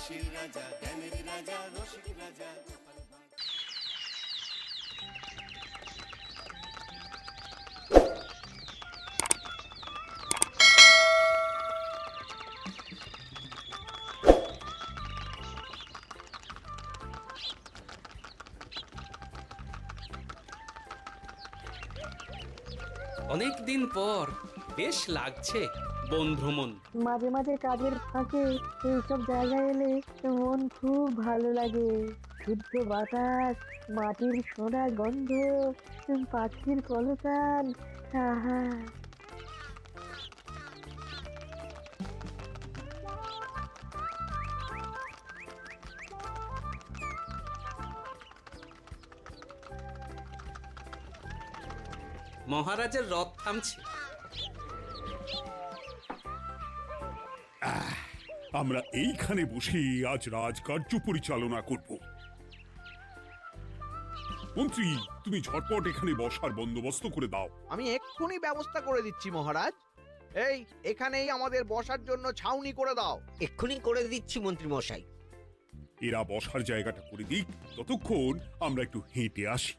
হাসির রাজা, জ্ঞানের রাজা, রসিক রাজা। অনেক দিন পর বেশ লাগছে বন ভ্রমণ। মাঝে মাঝে কাজের ফাঁকে এইসব জায়গায় এলে মন খুব ভালো লাগে। শুদ্ধ বাতাস, মাটির সোনা গন্ধ, পাখির কলতান, আহা। মহারাজের রথ থামছে। আমরা এইখানে বসে আজ রাজকার্য পরিচালনা করব। মন্ত্রী, তুমি ঝটপট এখানে বসার বন্দোবস্ত করে দাও। আমি এক্ষুনি ব্যবস্থা করে দিচ্ছি মহারাজ। এই এখানেই আমাদের বসার জন্য ছাউনি করে দাও। এক্ষুনি করে দিচ্ছি মন্ত্রী মশাই। এরা বসার জায়গাটা করে দিক, ততক্ষণ আমরা একটু হেঁটে আসি।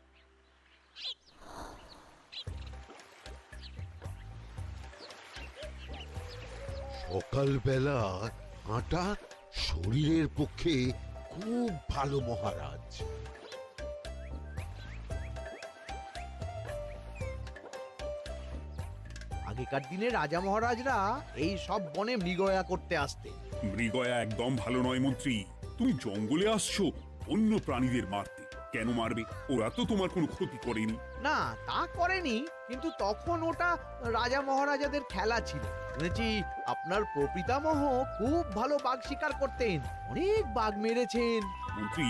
সকালবেলা হাঁটা শরীরের পক্ষে খুব ভালো মহারাজ। আগেকার দিনে রাজা মহারাজরা এই সব বনে মৃগয়া করতে আসতেন। মৃগয়া একদম ভালো নয় মন্ত্রী। তুমি জঙ্গলে আসছো অন্য প্রাণীদের মারতে। কেন মারবে? ওরা তো তোমার কোনো ক্ষতি করেনি। না, তা করেনি, কিন্তু তখন ওটা রাজা মহারাজাদের খেলা ছিল। শুনেছি আপনার প্রপিতামহ খুব ভালো বাঘ শিকার করতেন, অনেক বাঘ মেরেছেন। মন্ত্রী,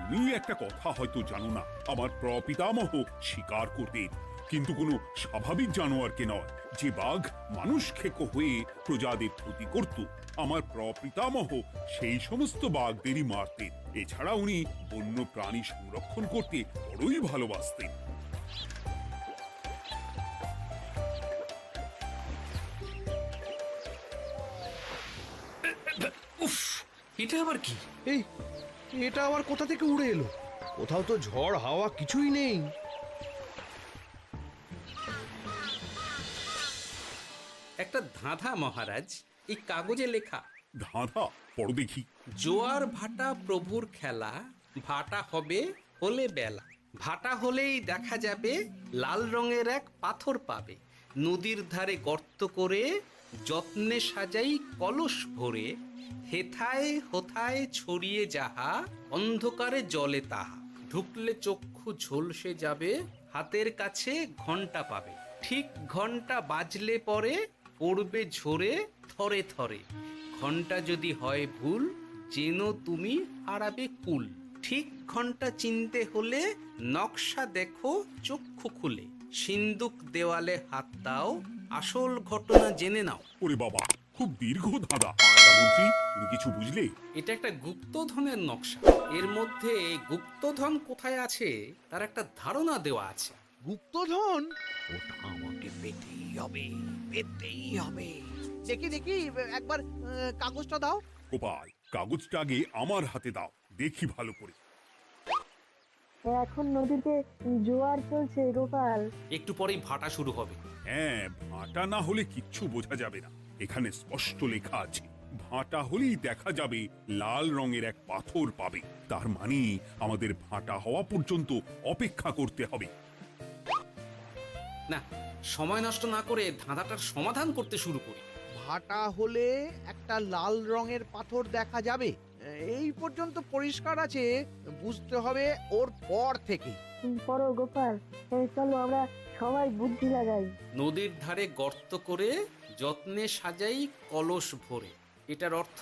তুমি একটা কথা হয়তো জানো না। আমার প্রপিতামহ শিকার করতেন, কিন্তু কোনো স্বাভাবিক জানোয়ারকে নয়, যে বাঘ মানুষ খেকো হয়ে প্রজাদের ক্ষতি করত। আমার প্রপিতামহ সেই সমস্ত বাঘদেরই মারতেন। এছাড়া উনি বন্য প্রাণী সংরক্ষণ করতে বড়ই ভালোবাসতেন। উফ, এটা আবার কি? এই এটা আবার কোথা থেকে উড়ে এলো? কোথাও তো ঝড় হাওয়া কিছুই নেই। একটা ধাঁধা মহারাজ, এই কাগজে লেখা। ধাঁধা? পড়ো দেখি। জোয়ার ভাটা প্রভুর খেলা, ভাটা হবে হলে বেলা। ভাটা হলেই দেখা যাবে লাল রঙের এক পাথর পাবে। নদীর ধারে গর্ত করে যত্নে সাজাই কলস ভরে। হেথায় হোথায় ছড়িয়ে যাহা, অন্ধকারে জলে তাহা। ঢুকলে চক্ষু ঝলসে যাবে, হাতের কাছে ঘন্টা পাবে। ঠিক ঘন্টা বাজলে পরে পড়বে ঝরে থরে থরে। ঘন্টা যদি হয় ভুল, যেন তুমি হারাবে কুল। ঠিক ঘন্টা চিনতে হলে নকশা দেখো চক্ষু খুলে। সিন্দুক দেওয়ালে হাত দাও, আসল ঘটনা জেনে নাও। ওরে বাবা, খুব দীর্ঘ ধাঁধা। তা মন্ত্রী, তুমি কিছু বুঝলে? এটা একটা গুপ্তধনের নকশা। এর মধ্যে গুপ্তধন কোথায় আছে তার একটা ধারণা দেওয়া আছে। গুপ্তধন? ওটা আমাকে পেতেই হবে, পেতেই হবে। দেখি দেখি একবার কাগজটা দাও। গোপাল, কাগজটা আগে আমার হাতে দাও, দেখি ভালো করে। এখন নদীতে জোয়ার চলছে গোপাল। একটু পরেই ভাটা শুরু হবে। হ্যাঁ, ভাটা না হলে কিচ্ছু বোঝা যাবে না। এখানে স্পষ্ট লেখা আছে, ভাটা হলেই দেখা যাবে লাল রঙের এক পাথর পাবে। তার মানে আমাদের ভাটা হওয়া পর্যন্ত অপেক্ষা করতে হবে। না, সময় নষ্ট না করে ধাঁধাটার সমাধান করতে শুরু করি। ভাটা হলে একটা লাল রঙের পাথর দেখা যাবে, এই পর্যন্ত পরিষ্কার আছে। বুঝতে হবে ওর পর থেকে। পড়ো গোপাল, চলো আমরা সবাই বুদ্ধি লাগাই। নদীর ধারে গর্ত করে যত্নে সাজাই কলস ভরে। এটার অর্থ,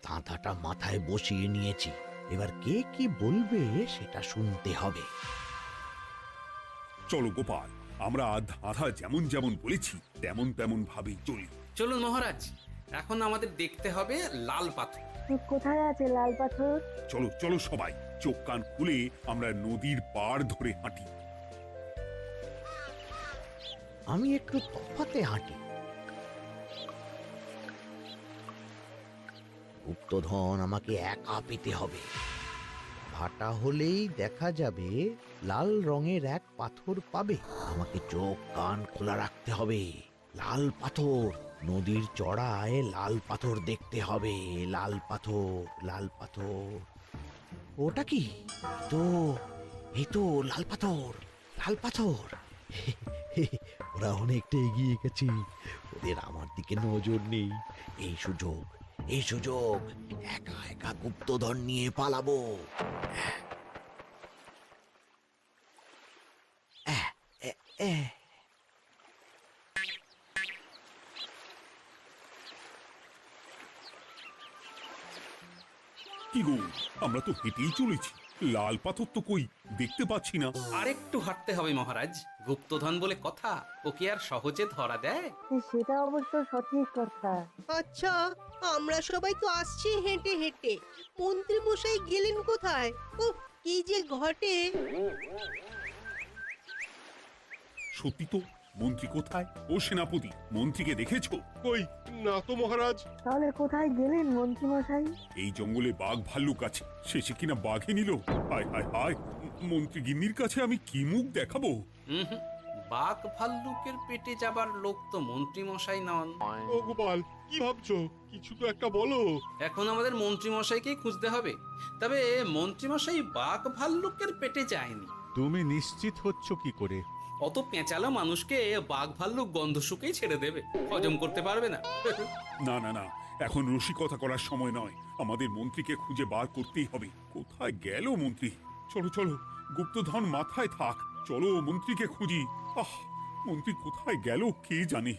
ধাঁধাটা মাথায় বসিয়ে নিয়েছি, এবার কে কি বলবে সেটা শুনতে হবে। চলো গোপাল, আমরা ধাঁধা যেমন যেমন বলেছি তেমন তেমন ভাবেই চলি। চলুন মহারাজ, এখন আমাদের দেখতে হবে লাল পাথর। কোথায় আছে লাল পাথর? চলো চলো সবাই, চোখ কান খুলে আমরা নদীর পাড় ধরে হাঁটি। আমি একটু তফাতে হাঁটি। গুপ্তধন আমাকে একা পেতে হবে। ভাটা হলেই দেখা যাবে লাল রঙের এক পাথর পাবে। আমাকে চোখ কান খোলা রাখতে হবে। লাল পাথর, নদীর চড়ায় লাল পাথর দেখতে হবে। লাল পাথর, লাল পাথর। ওটা কি? তো এই তো লাল পাথর, লাল পাথর। ওরা অনেকটা এগিয়ে গেছে, ওদের আমার দিকে নজর নেই। এই সুযোগ, এই সুযোগ, একা একা গুপ্তধন নিয়ে পালাবো। কি গো, আমরা তো হেঁটেই চলেছি, লাল পাথর তো কই দেখতে পাচ্ছি না। আরেকটু হাঁটতে হবে মহারাজ, গুপ্তধন বলে কথা, ওকে আর সহজে ধরা দেয়? সেটা অবশ্য সঠিক কথা। আচ্ছা, আমরা সবাই তো আসছি হেঁটে হেঁটে, মন্ত্রী মশাই গেলেন কোথায়? ও কি যে ঘটে! সত্যি তো, মন্ত্রী কোথায়? ও সেনাপতি, মন্ত্রীকে দেখেছো? কই না তো মহারাজ। তাহলে কোথায় গেলেন মন্ত্রী মশাই? এই জঙ্গলে বাঘ ভাল্লুক আছে, শেষে কিনা বাঘে নিল। হায় হায় হায়, মন্ত্রী গিন্নির কাছে আমি কি মুখ দেখাবো? হুম, বাঘ ভাল্লুকের পেটে যাবার লোক তো মন্ত্রী মশাই নন। ও গোপাল, কি ভাবছো? কিছু তো একটা বলো। এখন আমাদের মন্ত্রী মশাইকেই খুঁজতে হবে। তবে মন্ত্রী মশাই বাঘ ভাল্লুকের পেটে যায়নি। তুমি নিশ্চিত হচ্ছ কি করে? অত পেঁচালো মানুষকে বাঘ ভাল্লুক গন্ধ শুকেই ছেড়ে দেবে, হজম করতে পারবে না। না না না, এখন রসিকতা করার সময় নয়, আমাদের মন্ত্রীকে খুঁজে বার করতেই হবে। কোথায় গেল মন্ত্রী? চলো চলো, গুপ্তধন মাথায় থাক, চলো মন্ত্রীকে খুঁজি। আহ, মন্ত্রী কোথায় গেল কে জানে।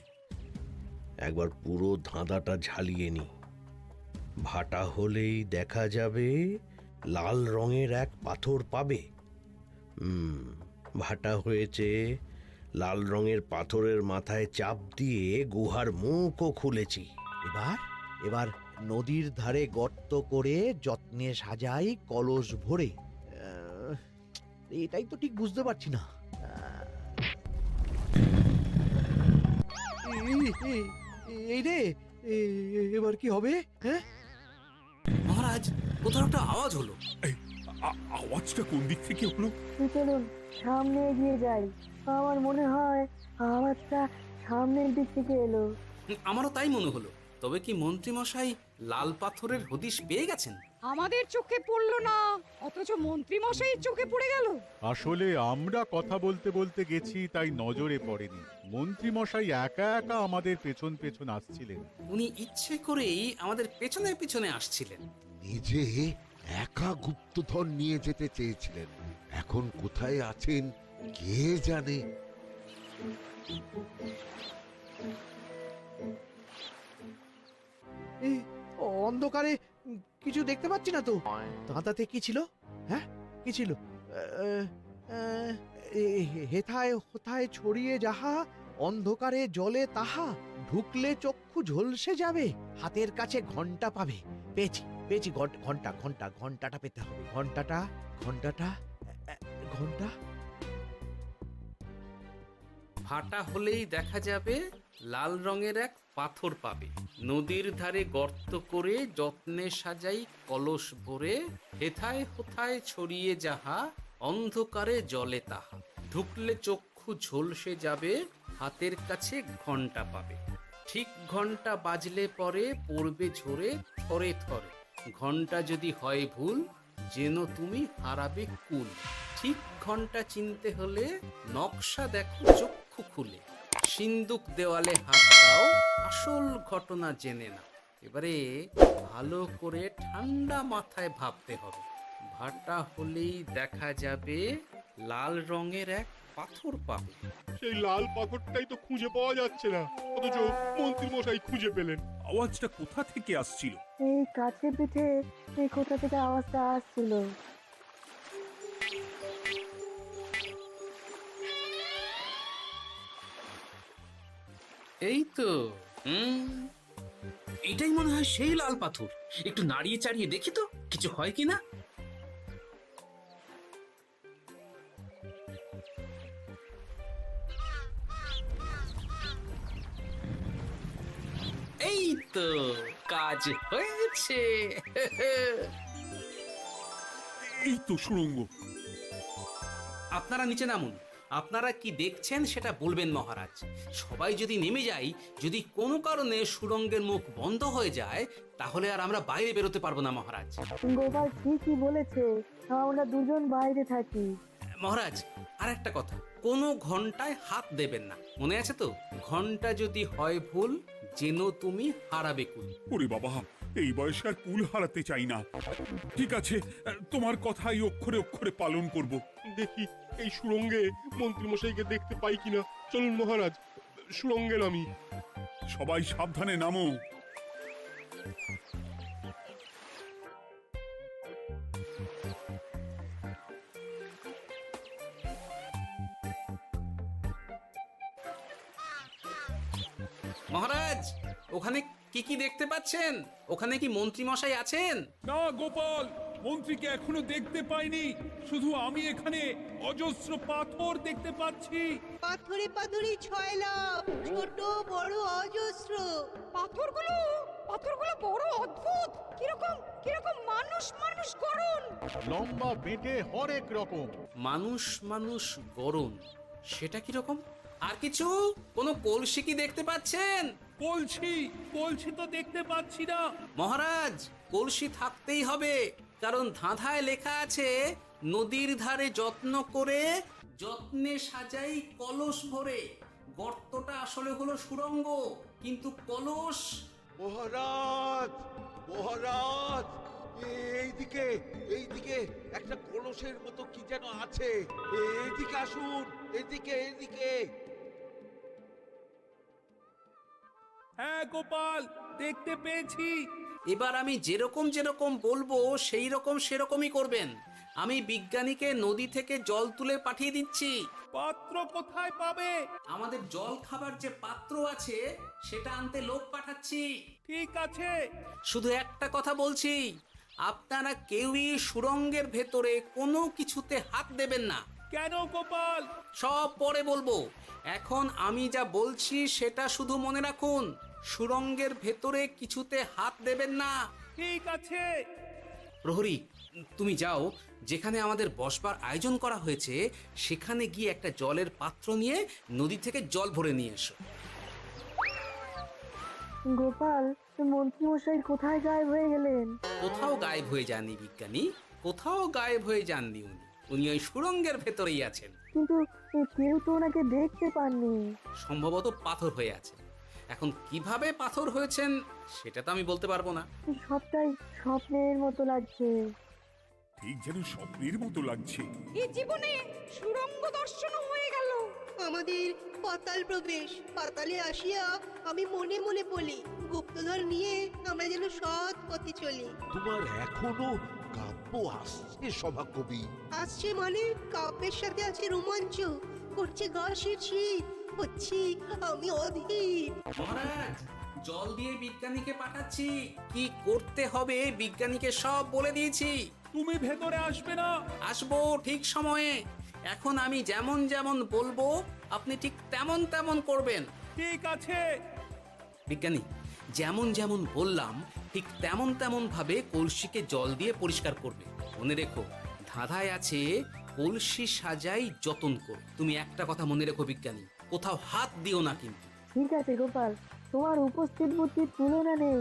একবার পুরো ধাঁধাটা ঝালিয়ে নি। ভাটা হলেই দেখা যাবে লাল রঙের এক পাথর পাবে। ভাটা হয়েছে, লাল রঙের পাথরের মাথায় চাপ দিয়ে গুহার মুখও খুলেছি। এবার এবার নদীর ধারে গর্ত করে যত্নে সাজাই কলস ভরে। এটাই তো ঠিক বুঝতে পারছি না। এই রে, এবার কি হবে? হ্যাঁ মহারাজ, কোথাও একটা আওয়াজ হলো। এই, আওয়াজটা কোন দিক থেকে হলো? চলুন সামনে এগিয়ে যাই। আমার মনে হয় আওয়াজটা সামনের দিক থেকে এলো। আমারও তাই মনে হলো। তবে কি মন্ত্রী মশাই লাল পাথরের হদিশ পেয়ে গেছেন? আমাদের চোখে পড়লো না, অথচ মন্ত্রী মশাইয়ের চোখে পড়ে গেল। আসলে আমরা কথা বলতে বলতে গেছি, তাই নজরে পড়েনি। মন্ত্রী মশাই একা একা আমাদের পেছন পেছন আসছিলেন। উনি ইচ্ছে করেই আমাদের পেছনে পেছনে আসছিলেন। নিজে একা গুপ্তধন নিয়ে যেতে চেয়েছিলেন, এখন কোথায় আছেন কে জানে। এই অন্ধকারে কিছু দেখতে পাচ্ছি না তো। দাঁতাতে কি ছিল? হ্যাঁ, কি ছিল? হেথায় হোথায় ছড়িয়ে যাহা, অন্ধকারে জলে তাহা, ঢুকলে চক্ষু ঝলসে যাবে, হাতের কাছে ঘন্টা পাবে। পেয়েছি পেয়েছি, ঘন্টা ঘন্টা ঘন্টাটা পেতে হবে। ঘন্টাটা ঘন্টাটা ঘন্টা। ভাটা হলেই দেখা যাবে লাল রঙের এক পাথর পাবে। নদীর ধারে গর্ত করে যত্নে সাজাই কলস ভরে, হেথায় হোথায় ছড়িয়ে যাহা, অন্ধকারে জলে তাহা, ঢুকলে চক্ষু ঝলসে যাবে, হাতের কাছে ঘন্টা পাবে। ঠিক ঘন্টা বাজলে পরে পড়বে ঝরে থরে থরে, ঘন্টা যদি হয় ভুল, যেন তুমি হারাবে কুল। ঠিক ঘন্টা চিনতে হলে নকশা দেখো চক্ষু খুলে, সিন্দুক দেওয়ালে হাত দাও, আসল ঘটনা জেনে না। এবারে ভালো করে ঠান্ডা মাথায় ভাবতে হবে। ভাটা হলেই দেখা যাবে লাল রঙের এক পাথর পাবে। সেই লাল পাথরটাই তো খুঁজে পাওয়া যাচ্ছে না, অথচ মন্ত্রী মশাই খুঁজে পেলেন। আওয়াজটা কোথা থেকে আসছিল? এই কাছে পিঠে এই কোথা থেকে আওয়াজটা আসছিল। এই তো, এটাই মনে হয় সেই লাল পাথর। একটু নাড়িয়ে চাড়িয়ে দেখি তো কিছু হয় কিনা। এই তো, কাজ হয়েছে। এই তো সুড়ঙ্গ। আপনারা নিচে নামুন। আপনারা কি দেখছেন সেটা বলবেন মহারাজ। সবাই যদি নেমে যাই, যদি কোনো কারণে সুড়ঙ্গের মুখ বন্ধ হয়ে যায়, তাহলে আর আমরা বাইরে বেরোতে পারবো না মহারাজ। গোপাল ঠিকই বলেছে, আমরা দুজন বাইরে থাকি। মহারাজ, আর একটা কথা, কোনো ঘন্টায় হাত দেবেন না, মনে আছে তো? ঘন্টা যদি হয় ভুল, যেন তুমি হারাবে কুল। ওরে বাবা, এই বয়সে আর কুল হারাতে চাই না। ঠিক আছে, তোমার কথাই অক্ষরে অক্ষরে পালন করব। দেখি এই সুরঙ্গে মন্ত্রীমশাইকে দেখতে পাই কিনা। চলুন মহারাজ, সুরঙ্গে নামি। সবাই সাবধানে নামো। মহারাজ, ওখানে কি কি দেখতে পাচ্ছেন? ওখানে কি মন্ত্রী মশাই আছেন? না গোপাল, মন্ত্রীকে এখনো দেখতে পাইনি। শুধু আমি এখানে অজস্র পাথর দেখতে পাচ্ছি। পাথরে পাথরে ছয় লাভ, ছোট বড় অজস্র। পাথরগুলো বড় অদ্ভুত, কিরকম কিরকম মানুষ মানুষ গড়ন। লম্বা বেঁটে হরেক রকম। মানুষ মানুষ গরম, সেটা কি রকম? আর কিছু? কোনো কলসি কি দেখতে পাচ্ছেন? কলসি তো দেখতে পাচ্ছি না। মহারাজ, কলসি থাকতেই হবে, কারণ ধাঁধায় লেখা আছে, নদীর ধারে যত্ন করে যত্নে সাজাই কলস ভরে। গর্তটা আসলে হলো সুড়ঙ্গ, কিন্তু কলস। মহারাজ, মহারাজ, এইদিকে এইদিকে একটা কলসের মতো কি যেন আছে। এদিকে আসুন, এদিকে এদিকে। হ্যাঁ গোপাল, দেখতে পেয়েছি। এবার আমি যেরকম যেরকম বলবো সেই রকম সেরকমই করবেন। আমি বিজ্ঞানীকে নদী থেকে জল তুলে পাঠিয়ে দিচ্ছি। পাত্র কোথায় পাবে? আমাদের জল খাবার যে পাত্র আছে সেটা আনতে লোক পাঠাচ্ছি। ঠিক আছে। শুধু একটা কথা বলছি, আপনারা কেউই সুড়ঙ্গের ভেতরে কোনো কিছুতে হাত দেবেন না। কেন গোপাল? সব পরে বলবো, এখন আমি যা বলছি সেটা শুধু মনে রাখুন। সুড়ঙ্গের ভেতরে কিছুতে হাত দেবেন না। ঠিক আছে। প্রহরী, তুমি যাও, যেখানে আমাদের বসবার আয়োজন করা হয়েছে সেখানে গিয়ে একটা জলের পাত্র নিয়ে নদী থেকে জল ভরে নিয়ে এসো। গোপাল, মন্ত্রীমশাই কোথায় গায়েব হয়ে গেলেন? কোথাও গায়েব হয়ে যাননি বিজ্ঞানী, কোথাও গায়েব হয়ে যাননি উনি। উনি ওই সুড়ঙ্গের ভেতরেই আছেন। কিন্তু কেউ তো ওনাকে দেখতে পাননি। সম্ভবত পাথর হয়ে আছে। এখন কিভাবে পাথর হয়েছেন সেটা তো আমি বলতে পারবো না। সবটাই স্বপ্নের মতো লাগছে। ঠিক যেন স্বপ্নের মতো লাগছে। এই জীবনে সুরঙ্গ দর্শন হয়ে গেল। আমাদের পাতাল প্রবেশ। পাতালে আসিয়া আমি মনে মনে বলি, গুপ্তধন নিয়ে আমরা যেন সৎ পথে চলি। তোমার এখনো কাব্য আসছে সভাকবি? আসছে মানে কাব্যের সাথে আছে রোমাঞ্চ, করছে গা শীত, হচ্ছি আমি অধীর। মহারাজ, জল দিয়ে বিজ্ঞানীকে পাঠাচ্ছি। কি করতে হবে বিজ্ঞানীকে সব বলে দিয়েছি। তুমি ভেতরে আসবে না? আসবো ঠিক সময়ে। এখন আমি যেমন যেমন বলবো আপনি ঠিক তেমন তেমন করবেন। ঠিক আছে। বিজ্ঞানী, যেমন যেমন বললাম ঠিক তেমন তেমন ভাবে কলসিকে জল দিয়ে পরিষ্কার করবে। মনে রেখো, ধাঁধায় আছে কলসি সাজাই যতন কর। তুমি একটা কথা মনে রেখো বিজ্ঞানী, কোথাও হাত দিও না কিন্তু। ঠিক আছে গোপাল, তোমার উপস্থিত বুদ্ধির তুলনা নেই।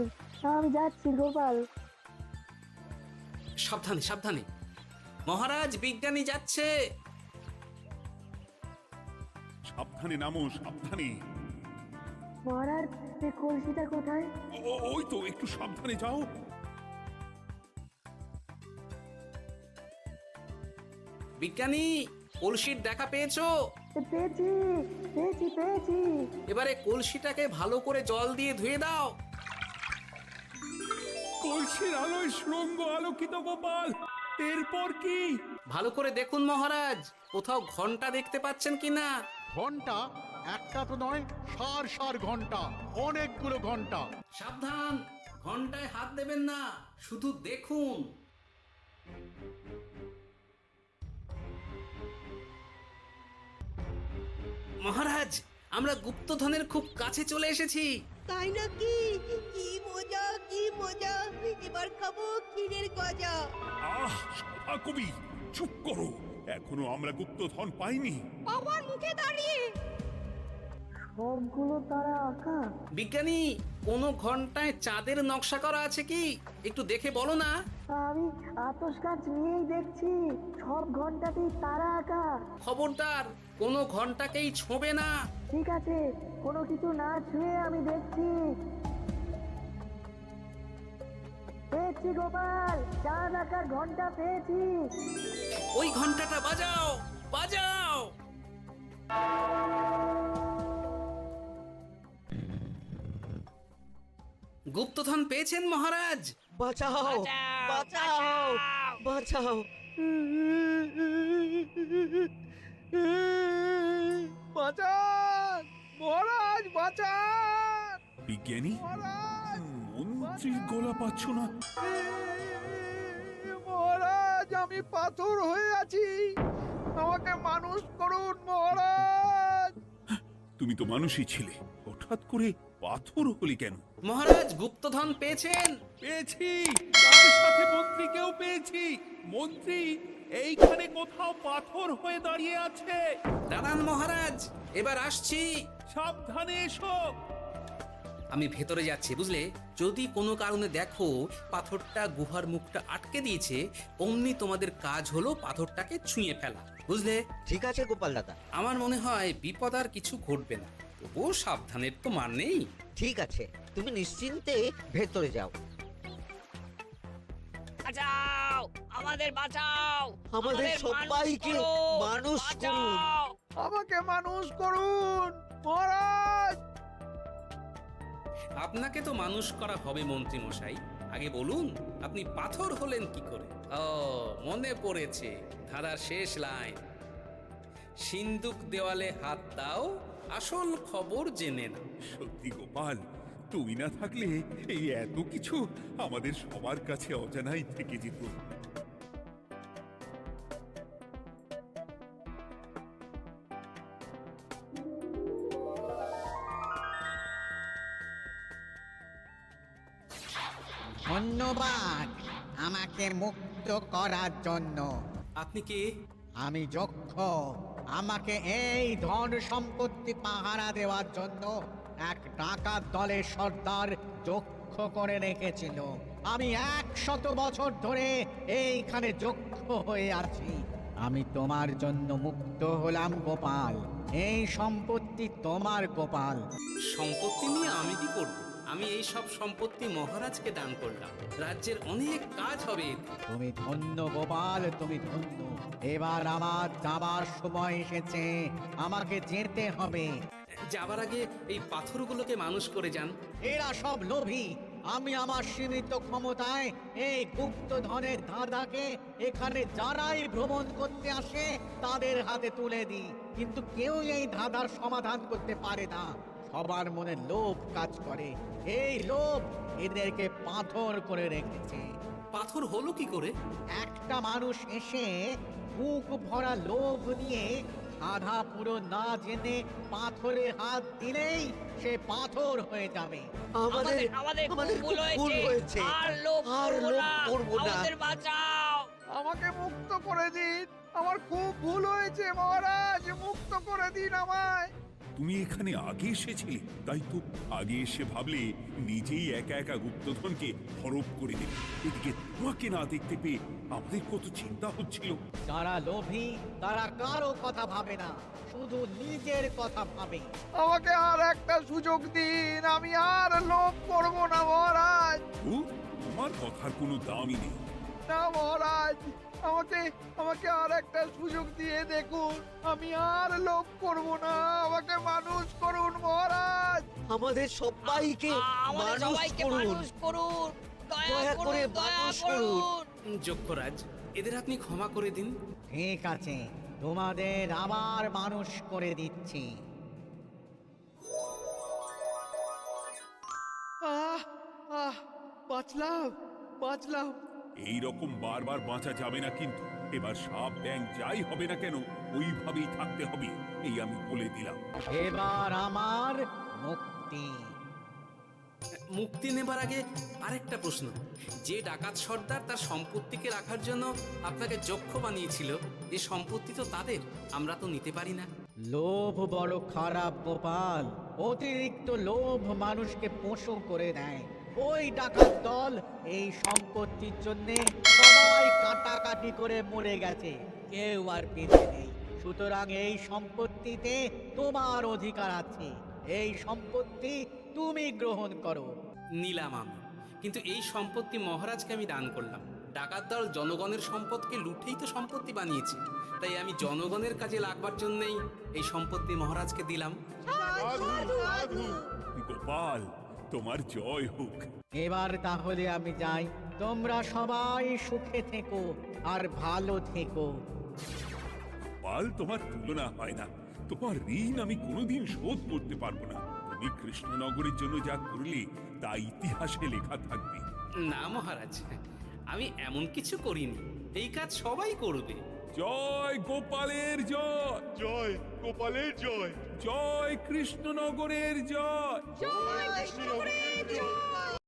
আমি যাচ্ছি গোপাল। সাবধানে সাবধানে। মহারাজ, বিজ্ঞানী যাচ্ছে। সাবধানে নামো, সাবধানে। মহারাজ, এই কলসিটা কোথায়? ওই তো, একটু সাবধানে যাও। বিজ্ঞানী, কলসির দেখা পেয়েছো? পেয়েছি পেয়েছি পেয়েছি। এবারে কলসিটাকে ভালো করে জল দিয়ে ধুয়ে দাও। কলসির আলোয় সুড়ঙ্গ আলোকিত গোপাল। এরপর কি? ভালো করে দেখুন মহারাজ, কোথাও ঘন্টা দেখতে পাচ্ছেন কিনা। ঘন্টা একটা তো নয়, সার সার ঘন্টা, অনেকগুলো ঘন্টা। সাবধান, ঘন্টায় হাত দেবেন না, শুধু দেখুন। মহারাজ, আমরা গুপ্তধনের খুব কাছে চলে এসেছি। তাই নাকি? কি মজা কি মজা, এবার খাবো ক্ষীরের গজা। আহ সভা কবি, চুপ করো, এখনো আমরা গুপ্তধন পাইনি। আমার মুখে দাঁড়িয়ে সবগুলো তারা আঁকা। বিজ্ঞানী, কোনো ঘন্টায় চাঁদের নকশা করা আছে কি? একটু দেখে বলো না। আমি আতস কাজ নিয়েই দেখছি, সব ঘন্টাতেই তারা আঁকা। খবরদার, কোনো ঘন্টাকেই ছোঁবে না। ঠিক আছে, কোনো কিছু না ছুঁয়ে আমি দেখছি। পেয়েছি গোপাল, চাঁদ আঁকার ঘন্টা পেয়েছি। ওই ঘন্টাটা বাজাও, বাজাও। গুপ্তধন পেয়েছেন মহারাজ? বাঁচাও বাঁচাও বাঁচাও। বাঁচান মহারাজ, বাঁচান বিজ্ঞানী, মহারাজ, মন্ত্রীর গলা পাচ্ছ না? মহারাজ, আমি পাথর হয়ে আছি, আমাকে মানুষ করুন মহারাজ। তুমি তো মানুষই ছিলে, হঠাৎ করে পাথর হলি কেন? মহারাজ, গুপ্তধন পেয়েছেন? পেয়েছি, তার সাথে মন্ত্রীকেও পেয়েছি। মন্ত্রী এইখানে কোথাও পাথর হয়ে দাঁড়িয়ে আছে। দাঁড়ান মহারাজ, এবার আসছি। সাবধানে এসো। আমি ভেতরে যাচ্ছি, বুঝলে? যদি কোনো কারণে দেখো পাথরটা গুহার মুখটা আটকে দিয়েছে, অমনি তোমাদের কাজ হলো পাথরটাকে ছুঁয়ে ফেলা, বুঝলে? ঠিক আছে গোপাল দাদা। আমার মনে হয় বিপদ আর কিছু ঘটবে না, তবুও সাবধানের তো মান নেই। ঠিক আছে, তুমি নিশ্চিন্তে ভেতরে যাও। বাঁচাও, আমাদের বাঁচাও, আমাদের সবাইকে মানুষ করুন। আমাকে মানুষ করুন মহারাজ। আপনাকে তো মানুষ করা হবে মন্ত্রী মশাই। আগে বলুন, আপনি পাথর হলেন কি করে? ও, মনে পড়েছে, ধারার শেষ লাইন, সিন্দুক দেওয়ালে হাত দাও, আসল খবর জেনে না। সত্যি গোপাল, তুমি না থাকলে এই এত কিছু আমাদের সবার কাছে অজানাই থেকে যেত। ধন্যবাদ আমাকে মুক্ত করার জন্য। আপনি কে? আমি যক্ষ। আমাকে এই ধন সম্পত্তি পাহারা দেওয়ার জন্য এক ডাকাত দলের সর্দার যক্ষ করে রেখেছিল। আমি 100 বছর ধরে এইখানে যক্ষ হয়ে আছি। আমি তোমার জন্য মুক্ত হলাম গোপাল। এই সম্পত্তি তোমার গোপাল। সম্পত্তি নিয়ে আমি কি করব? আমি এই সব সম্পত্তি মহারাজকে দান করলাম, রাজ্যের অনেক কাজ হবে এতে। তুমি ধন্য গোপাল, তুমি ধন্য। এবার আমার যাবার সময় এসেছে, আমাকে যেতে হবে। যাবার আগে এই পাথরগুলোকে মানুষ করে যান। এরা সব লোভী। আমি আমার সীমিত ক্ষমতায় এই গুপ্ত ধনের ধাঁধাকে এখানে যারাই ভ্রমণ করতে আসে তাদের হাতে তুলে দিই, কিন্তু কেউ এই ধাঁধার সমাধান করতে পারে না। সবার মনে লোভ কাজ করে, এই লোভ এদেরকে পাথর করে রেখেছে। পাথর হলো কি করে? একটা মানুষ এসে বুক ভরা লোভ নিয়ে আধা পুরো না জেনে পাথরে হাত দিলেই সে পাথর হয়ে যাবে। আমাদের আমাদের আমাদের ভুল ভুল হয়েছে। আর লোভ আর লোভ করব করব না, না। আমাদের বাঁচাও। আমাকে মুক্ত করে দিন, আমার খুব ভুল হয়েছে মহারাজ, মুক্ত করে দিন আমায়। তুমি এখানে আগে এসেছিলে, তাই তো আগে এসে ভাবলে নিজেই একা একা গুপ্তধনকে হরপ করে দেবে। এদিকে তোমাকে না দেখতে পেয়ে আমাদের কত চিন্তা হচ্ছিল। যারা লোভী তারা কারো কথা ভাবে না, শুধু নিজের কথা ভাবে। আমাকে আর একটা সুযোগ দিন, আমি আর লোভ করব না মহারাজ। ও, তোমার কথার কোনো দামই নেই। না মহারাজ, আমাকে আমাকে আর একটা সুযোগ দিয়ে দেখুন, আমি আর লোভ করব না, আমাকে মানুষ করুন মহারাজ। আমাদের সবাইকে আমাদের মানুষ সবাইকে করুন। মানুষ করুন, দয়া করে মানুষ করুন। যক্ষরাজ, এদের আপনি ক্ষমা করে দিন। ঠিক আছে, তোমাদের আবার মানুষ করে দিচ্ছি। আহ আহ, বাঁচলাম বাঁচলাম। এই রকম বারবার বাঁচা যাবে না, কিন্তু এবার সাপ ব্যাং যাই হবে না কেন ওইভাবেই থাকতে হবে, এই আমি বলে দিলাম। এবার আমার মুক্তি। মুক্তি নেবার আগে আরেকটা প্রশ্ন, যে ডাকাত সর্দার তার সম্পত্তিকে রাখার জন্য আপনাকে যক্ষ বানিয়েছিল, এ সম্পত্তি তো তাদের, আমরা তো নিতে পারি না। লোভ বড় খারাপ গোপাল, অতিরিক্ত লোভ মানুষকে পশু করে দেয়। ওই ডাকাত দল এই সম্পত্তির জন্য সবাই কাটাকাটি করে মরে গেছে, কেউ আর বেঁচে নেই। সুতরাং এই সম্পত্তিতে তোমার অধিকার আছে, এই সম্পত্তি তুমি গ্রহণ করো। নিলাম আমি, কিন্তু এই সম্পত্তি মহারাজকে আমি দান করলাম। ডাকাত দল জনগণের সম্পদকে লুঠেই তো সম্পত্তি বানিয়েছে, তাই আমি জনগণের কাজে লাগবার জন্যই এই সম্পত্তি মহারাজকে দিলাম। গোপাল, তোমার জয় হোক। এবার তাহলে আমি যাই, তোমরা সবাই সুখে থেকো আর ভালো থেকো। গোপাল, তোমার তুলনা হয় না। তোমার ঋণ আমি কোনোদিন শোধ করতে পারবো না। তুমি কৃষ্ণনগরের জন্য যা করলে তা ইতিহাসে লেখা থাকবে। না মহারাজ, আমি এমন কিছু করিনি, এই কাজ সবাই করবে। জয় গোপালের জয়, জয় গোপালের জয়, জয় কৃষ্ণনগরের জয়। জয় কৃষ্ণনগরের জয়।